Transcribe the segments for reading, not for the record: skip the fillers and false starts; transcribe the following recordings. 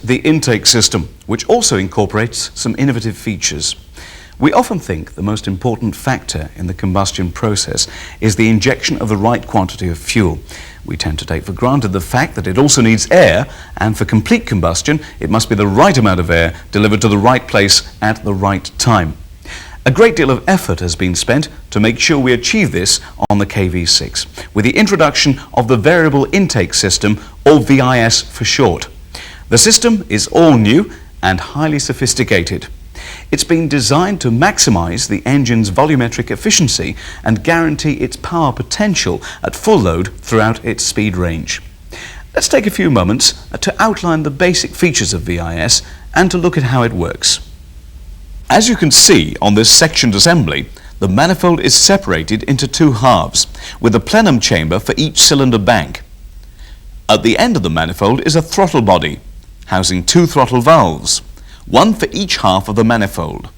the intake system, which also incorporates some innovative features. We often think the most important factor in the combustion process is the injection of the right quantity of fuel. We tend to take for granted the fact that it also needs air, and for complete combustion it must be the right amount of air delivered to the right place at the right time. A great deal of effort has been spent to make sure we achieve this on the kv6, with the introduction of the variable intake system, or VIS for short. The system is all new and highly sophisticated. It's been designed to maximize the engine's volumetric efficiency and guarantee its power potential at full load throughout its speed range. Let's take a few moments to outline the basic features of VIS and to look at how it works. As you can see on this sectioned assembly, the manifold is separated into two halves, with a plenum chamber for each cylinder bank. At the end of the manifold is a throttle body, housing two throttle valves, one for each half of the manifold.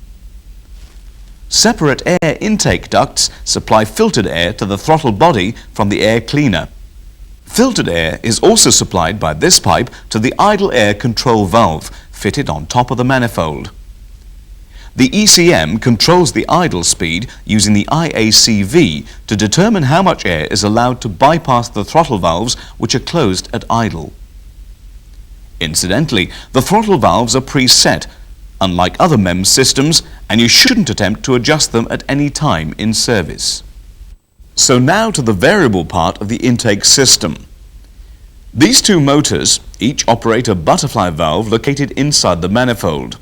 Separate air intake ducts supply filtered air to the throttle body from the air cleaner. Filtered air is also supplied by this pipe to the idle air control valve fitted on top of the manifold. The ECM controls the idle speed using the IACV to determine how much air is allowed to bypass the throttle valves, which are closed at idle. Incidentally, the throttle valves are preset, unlike other MEMS systems, and you shouldn't attempt to adjust them at any time in service. So now to the variable part of the intake system. These two motors each operate a butterfly valve located inside the manifold.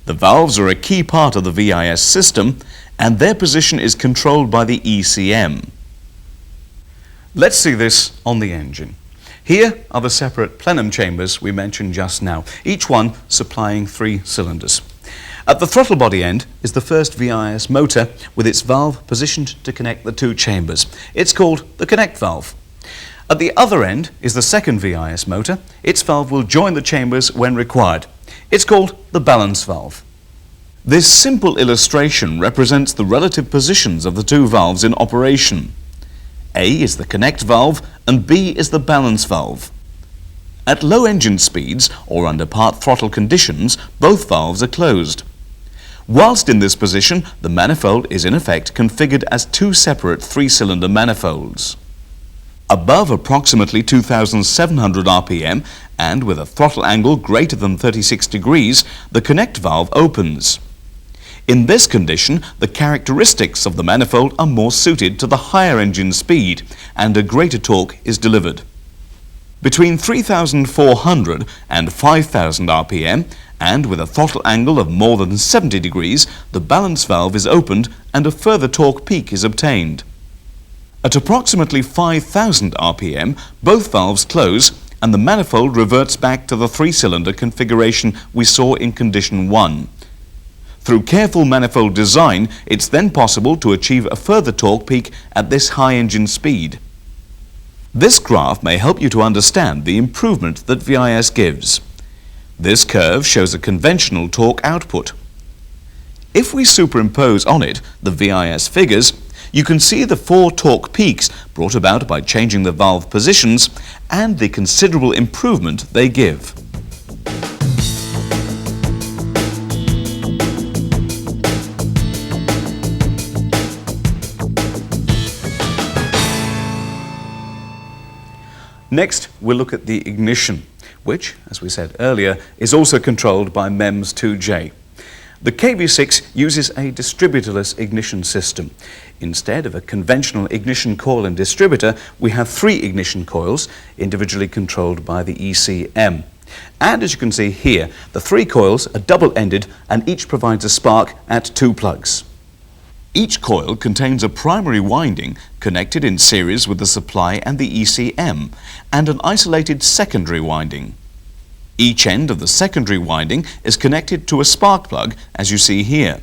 The valves are a key part of the VIS system, and their position is controlled by the ECM. Let's see this on the engine. Here are the separate plenum chambers we mentioned just now, each one supplying 3 cylinders. At the throttle body end is the first VIS motor with its valve positioned to connect the two chambers. It's called the connect valve. At the other end is the second VIS motor. Its valve will join the chambers when required. It's called the balance valve. This simple illustration represents the relative positions of the two valves in operation. A is the connect valve and B is the balance valve. At low engine speeds or under part throttle conditions, both valves are closed. Whilst in this position, the manifold is in effect configured as two separate 3-cylinder manifolds. Above approximately 2,700 RPM and with a throttle angle greater than 36 degrees, the connect valve opens. In this condition, the characteristics of the manifold are more suited to the higher engine speed and a greater torque is delivered. Between 3,400 and 5,000 RPM and with a throttle angle of more than 70 degrees, the balance valve is opened and a further torque peak is obtained. At approximately 5,000 RPM, both valves close and the manifold reverts back to the 3-cylinder configuration we saw in condition 1. Through careful manifold design, it's then possible to achieve a further torque peak at this high engine speed. This graph may help you to understand the improvement that VIS gives. This curve shows a conventional torque output. If we superimpose on it the VIS figures, you can see the 4 torque peaks brought about by changing the valve positions and the considerable improvement they give. Next, we'll look at the ignition, which, as we said earlier, is also controlled by MEMS 2J. The kv6 uses a distributorless ignition system. Instead of a conventional ignition coil and distributor, we have 3 ignition coils, individually controlled by the ECM. And as you can see here, the 3 coils are double-ended and each provides a spark at 2 plugs. Each coil contains a primary winding connected in series with the supply and the ECM, and an isolated secondary winding. Each end of the secondary winding is connected to a spark plug, as you see here.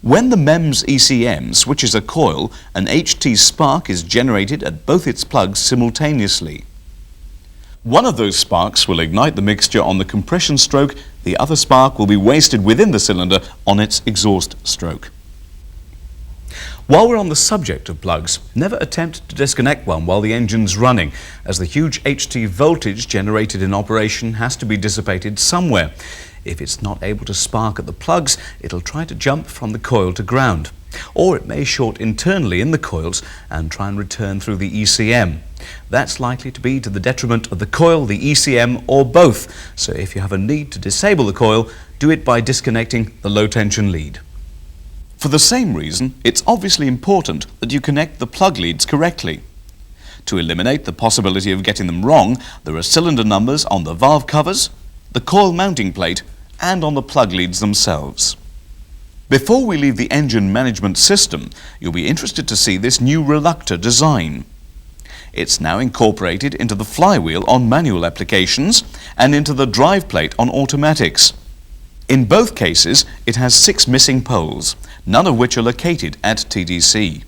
When the MEMS ECM switches a coil, an HT spark is generated at both its plugs simultaneously. One of those sparks will ignite the mixture on the compression stroke, the other spark will be wasted within the cylinder on its exhaust stroke. While we're on the subject of plugs, never attempt to disconnect one while the engine's running, as the huge HT voltage generated in operation has to be dissipated somewhere. If it's not able to spark at the plugs, it'll try to jump from the coil to ground. Or it may short internally in the coils and try and return through the ECM. That's likely to be to the detriment of the coil, the ECM, or both. So if you have a need to disable the coil, do it by disconnecting the low tension lead. For the same reason, it's obviously important that you connect the plug leads correctly. To eliminate the possibility of getting them wrong, there are cylinder numbers on the valve covers, the coil mounting plate, and on the plug leads themselves. Before we leave the engine management system, you'll be interested to see this new reluctor design. It's now incorporated into the flywheel on manual applications and into the drive plate on automatics. In both cases, it has 6 missing poles, none of which are located at TDC.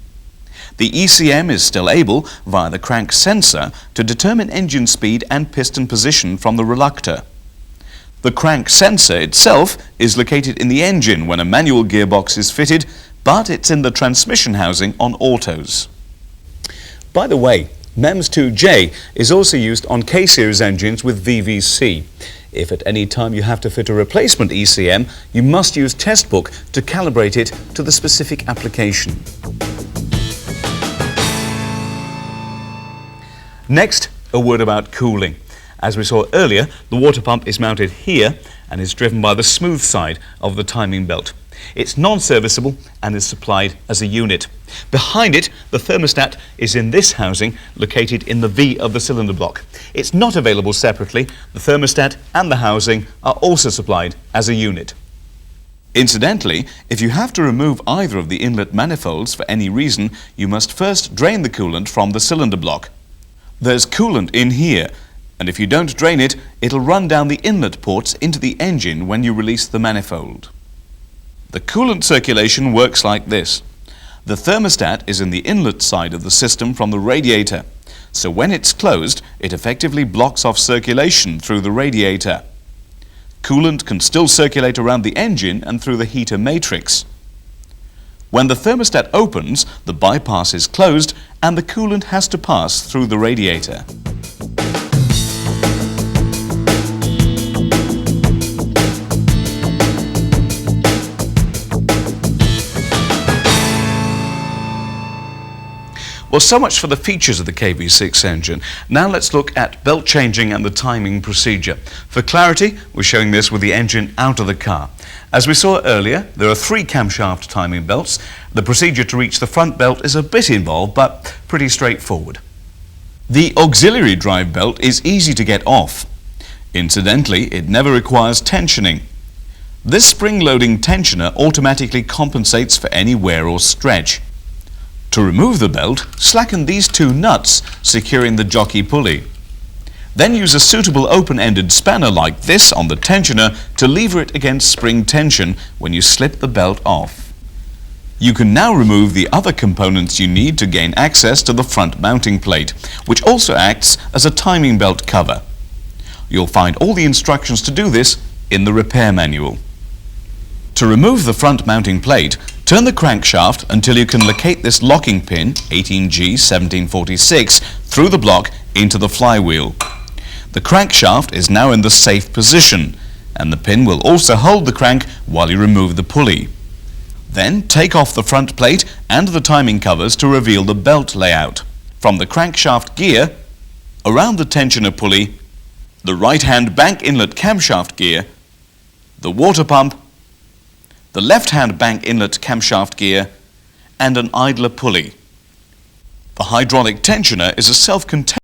The ECM is still able, via the crank sensor, to determine engine speed and piston position from the reluctor. The crank sensor itself is located in the engine when a manual gearbox is fitted, but it's in the transmission housing on autos. By the way, MEMS 2J is also used on K-series engines with VVC. If at any time you have to fit a replacement ECM, you must use Testbook to calibrate it to the specific application. Next, a word about cooling. As we saw earlier, the water pump is mounted here and is driven by the smooth side of the timing belt. It's non-serviceable and is supplied as a unit. Behind it, the thermostat is in this housing located in the V of the cylinder block. It's not available separately. The thermostat and the housing are also supplied as a unit. Incidentally, if you have to remove either of the inlet manifolds for any reason, you must first drain the coolant from the cylinder block. There's coolant in here, and if you don't drain it, it'll run down the inlet ports into the engine when you release the manifold. The coolant circulation works like this. The thermostat is in the inlet side of the system from the radiator, so when it's closed, it effectively blocks off circulation through the radiator. Coolant can still circulate around the engine and through the heater matrix. When the thermostat opens, the bypass is closed and the coolant has to pass through the radiator. Well, so much for the features of the kv6 engine. Now let's look at belt changing and the timing procedure. For clarity, we're showing this with the engine out of the car. As we saw earlier, there are 3 camshaft timing belts. The procedure to reach the front belt is a bit involved, but pretty straightforward. The auxiliary drive belt is easy to get off. Incidentally, it never requires tensioning. This spring-loading tensioner automatically compensates for any wear or stretch. To remove the belt, slacken these 2 nuts securing the jockey pulley. Then use a suitable open-ended spanner like this on the tensioner to lever it against spring tension when you slip the belt off. You can now remove the other components you need to gain access to the front mounting plate, which also acts as a timing belt cover. You'll find all the instructions to do this in the repair manual. To remove the front mounting plate, turn the crankshaft until you can locate this locking pin, 18G1746, through the block into the flywheel. The crankshaft is now in the safe position, and the pin will also hold the crank while you remove the pulley. Then take off the front plate and the timing covers to reveal the belt layout. From the crankshaft gear, around the tensioner pulley, the right-hand bank inlet camshaft gear, the water pump, the left-hand bank inlet camshaft gear, and an idler pulley. The hydraulic tensioner is a self-contained